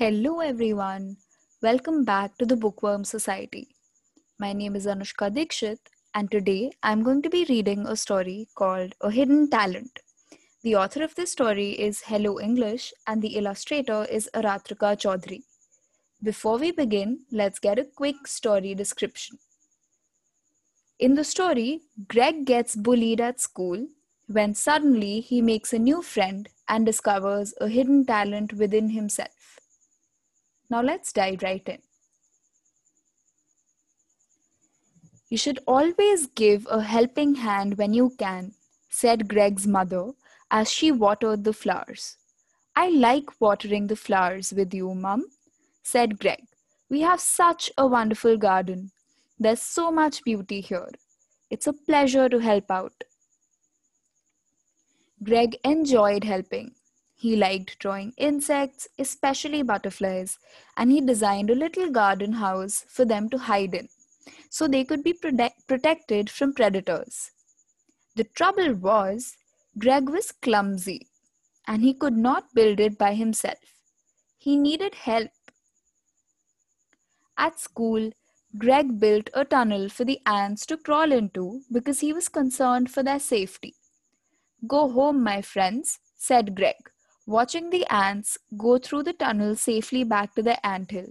Hello everyone. Welcome back to the Bookworm Society. My name is Anushka Dixit and today I'm going to be reading a story called A Hidden Talent. The author of this story is Hello English and the illustrator is Aratrika Chaudhary. Before we begin, let's get a quick story description. In the story, Greg gets bullied at school when suddenly he makes a new friend and discovers a hidden talent within himself. Now let's dive right in. You should always give a helping hand when you can, said Greg's mother as she watered the flowers. I like watering the flowers with you, Mum, said Greg. We have such a wonderful garden. There's so much beauty here. It's a pleasure to help out. Greg enjoyed helping. He liked drawing insects, especially butterflies, and he designed a little garden house for them to hide in, so they could be protected from predators. The trouble was, Greg was clumsy, and he could not build it by himself. He needed help. At school, Greg built a tunnel for the ants to crawl into because he was concerned for their safety. Go home, my friends, said Greg, watching the ants go through the tunnel safely back to the anthill.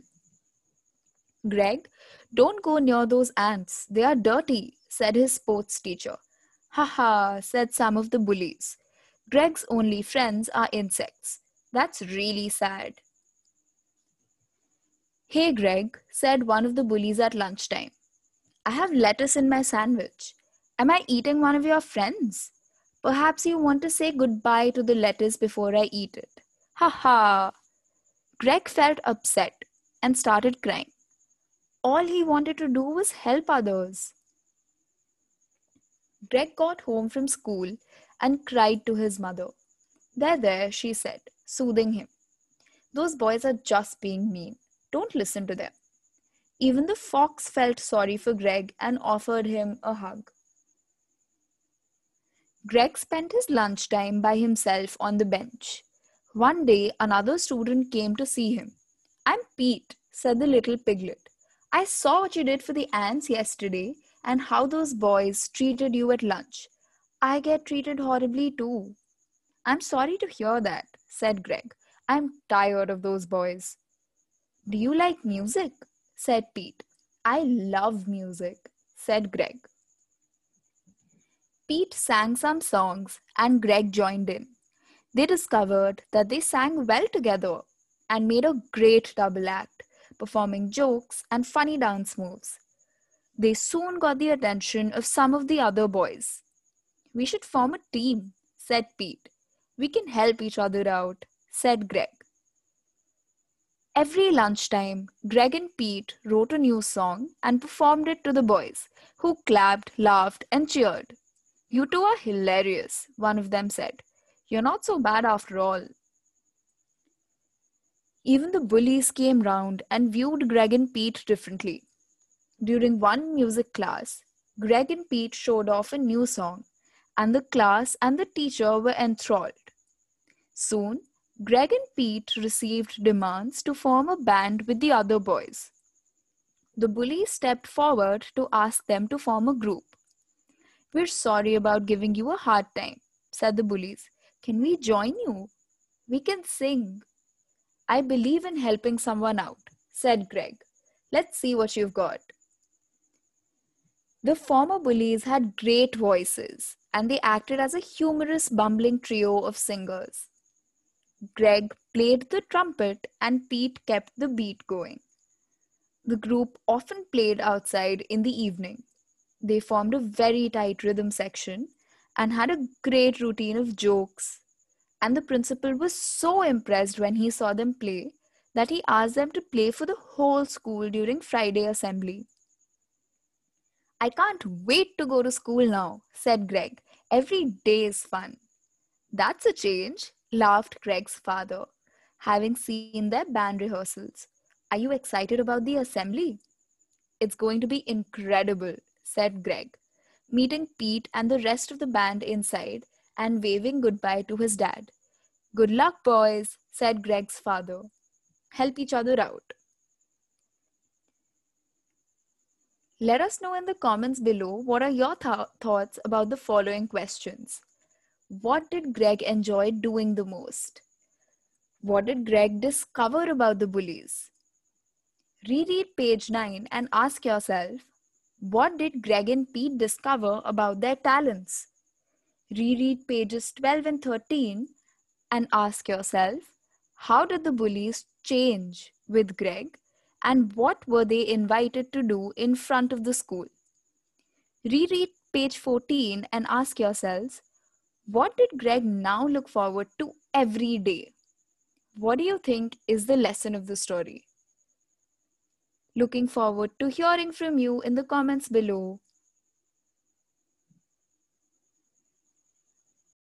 Greg, don't go near those ants. They are dirty, said his sports teacher. Ha ha, said some of the bullies. Greg's only friends are insects. That's really sad. Hey, Greg, said one of the bullies at lunchtime. I have lettuce in my sandwich. Am I eating one of your friends? Perhaps you want to say goodbye to the lettuce before I eat it. Ha ha! Greg felt upset and started crying. All he wanted to do was help others. Greg got home from school and cried to his mother. There, she said, soothing him. Those boys are just being mean. Don't listen to them. Even the fox felt sorry for Greg and offered him a hug. Greg spent his lunchtime by himself on the bench. One day, another student came to see him. I'm Pete, said the little piglet. I saw what you did for the ants yesterday and how those boys treated you at lunch. I get treated horribly too. I'm sorry to hear that, said Greg. I'm tired of those boys. Do you like music? Said Pete. I love music, said Greg. Pete sang some songs and Greg joined in. They discovered that they sang well together and made a great double act, performing jokes and funny dance moves. They soon got the attention of some of the other boys. We should form a team, said Pete. We can help each other out, said Greg. Every lunchtime, Greg and Pete wrote a new song and performed it to the boys, who clapped, laughed, and cheered. You two are hilarious, one of them said. You're not so bad after all. Even the bullies came round and viewed Greg and Pete differently. During one music class, Greg and Pete showed off a new song, and the class and the teacher were enthralled. Soon, Greg and Pete received demands to form a band with the other boys. The bullies stepped forward to ask them to form a group. We're sorry about giving you a hard time, said the bullies. Can we join you? We can sing. I believe in helping someone out, said Greg. Let's see what you've got. The former bullies had great voices, and they acted as a humorous bumbling trio of singers. Greg played the trumpet and Pete kept the beat going. The group often played outside in the evening. They formed a very tight rhythm section and had a great routine of jokes. And the principal was so impressed when he saw them play that he asked them to play for the whole school during Friday assembly. I can't wait to go to school now, said Greg. Every day is fun. That's a change, laughed Greg's father, having seen their band rehearsals. Are you excited about the assembly? It's going to be incredible, said Greg, meeting Pete and the rest of the band inside and waving goodbye to his dad. Good luck, boys, said Greg's father. Help each other out. Let us know in the comments below what are your thoughts about the following questions. What did Greg enjoy doing the most? What did Greg discover about the bullies? Reread page 9 and ask yourself, what did Greg and Pete discover about their talents? Reread pages 12 and 13 and ask yourself, how did the bullies change with Greg and what were they invited to do in front of the school? Reread page 14 and ask yourselves, what did Greg now look forward to every day? What do you think is the lesson of the story? Looking forward to hearing from you in the comments below.